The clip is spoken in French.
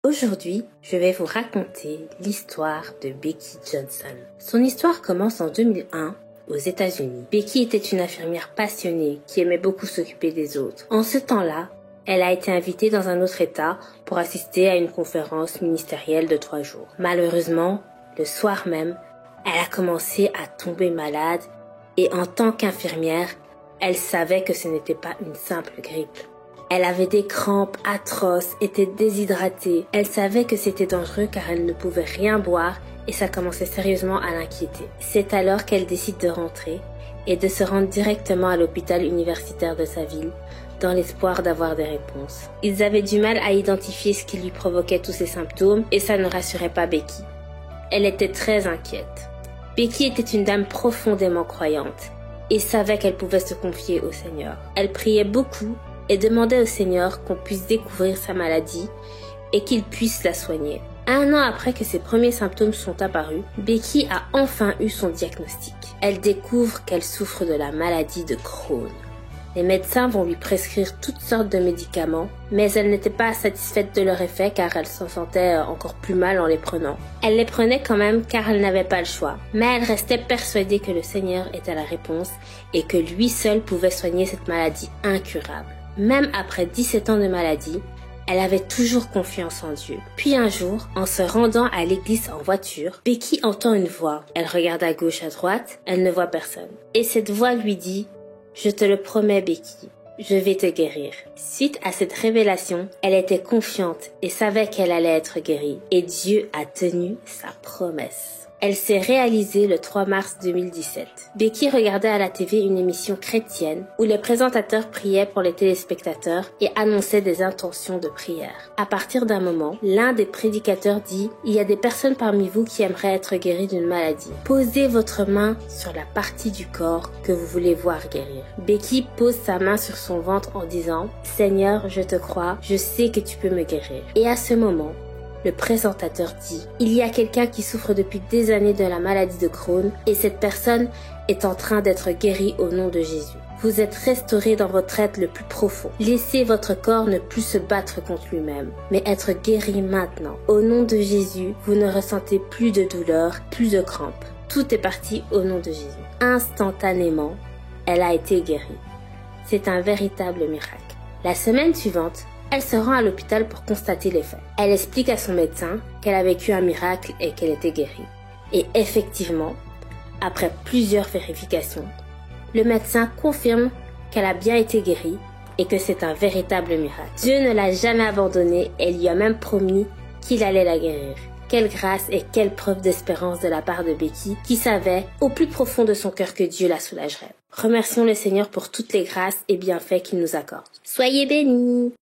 Aujourd'hui, je vais vous raconter l'histoire de Becky Johnson. Son histoire commence en 2001 aux États-Unis. Becky était une infirmière passionnée qui aimait beaucoup s'occuper des autres. En ce temps-là, elle a été invitée dans un autre État pour assister à une conférence ministérielle de 3 jours. Malheureusement, le soir même, elle a commencé à tomber malade et en tant qu'infirmière, elle savait que ce n'était pas une simple grippe. Elle avait des crampes atroces, était déshydratée. Elle savait que c'était dangereux car elle ne pouvait rien boire et ça commençait sérieusement à l'inquiéter. C'est alors qu'elle décide de rentrer et de se rendre directement à l'hôpital universitaire de sa ville dans l'espoir d'avoir des réponses. Ils avaient du mal à identifier ce qui lui provoquait tous ces symptômes et ça ne rassurait pas Becky. Elle était très inquiète. Becky était une dame profondément croyante et savait qu'elle pouvait se confier au Seigneur. Elle priait beaucoup et demandait au Seigneur qu'on puisse découvrir sa maladie et qu'il puisse la soigner. 1 an après que ses premiers symptômes sont apparus, Becky a enfin eu son diagnostic. Elle découvre qu'elle souffre de la maladie de Crohn. Les médecins vont lui prescrire toutes sortes de médicaments, mais elle n'était pas satisfaite de leur effet car elle s'en sentait encore plus mal en les prenant. Elle les prenait quand même car elle n'avait pas le choix, mais elle restait persuadée que le Seigneur était la réponse et que lui seul pouvait soigner cette maladie incurable. Même après 17 ans de maladie, elle avait toujours confiance en Dieu. Puis un jour, en se rendant à l'église en voiture, Becky entend une voix. Elle regarde à gauche, à droite, elle ne voit personne. Et cette voix lui dit « Je te le promets Becky, je vais te guérir ». Suite à cette révélation, elle était confiante et savait qu'elle allait être guérie. Et Dieu a tenu sa promesse. Elle s'est réalisée le 3 mars 2017. Becky regardait à la TV une émission chrétienne où les présentateurs priaient pour les téléspectateurs et annonçaient des intentions de prière. À partir d'un moment, l'un des prédicateurs dit « Il y a des personnes parmi vous qui aimeraient être guéries d'une maladie. Posez votre main sur la partie du corps que vous voulez voir guérir. » Becky pose sa main sur son ventre en disant « Seigneur, je te crois, je sais que tu peux me guérir. » Et à ce moment, le présentateur dit « Il y a quelqu'un qui souffre depuis des années de la maladie de Crohn et cette personne est en train d'être guérie au nom de Jésus. Vous êtes restauré dans votre être le plus profond. Laissez votre corps ne plus se battre contre lui-même, mais être guéri maintenant. Au nom de Jésus, vous ne ressentez plus de douleur, plus de crampes. Tout est parti au nom de Jésus. » Instantanément, elle a été guérie. C'est un véritable miracle. La semaine suivante, elle se rend à l'hôpital pour constater les faits. Elle explique à son médecin qu'elle a vécu un miracle et qu'elle était guérie. Et effectivement, après plusieurs vérifications, le médecin confirme qu'elle a bien été guérie et que c'est un véritable miracle. Dieu ne l'a jamais abandonnée et lui a même promis qu'il allait la guérir. Quelle grâce et quelle preuve d'espérance de la part de Becky qui savait au plus profond de son cœur que Dieu la soulagerait. Remercions le Seigneur pour toutes les grâces et bienfaits qu'il nous accorde. Soyez bénis!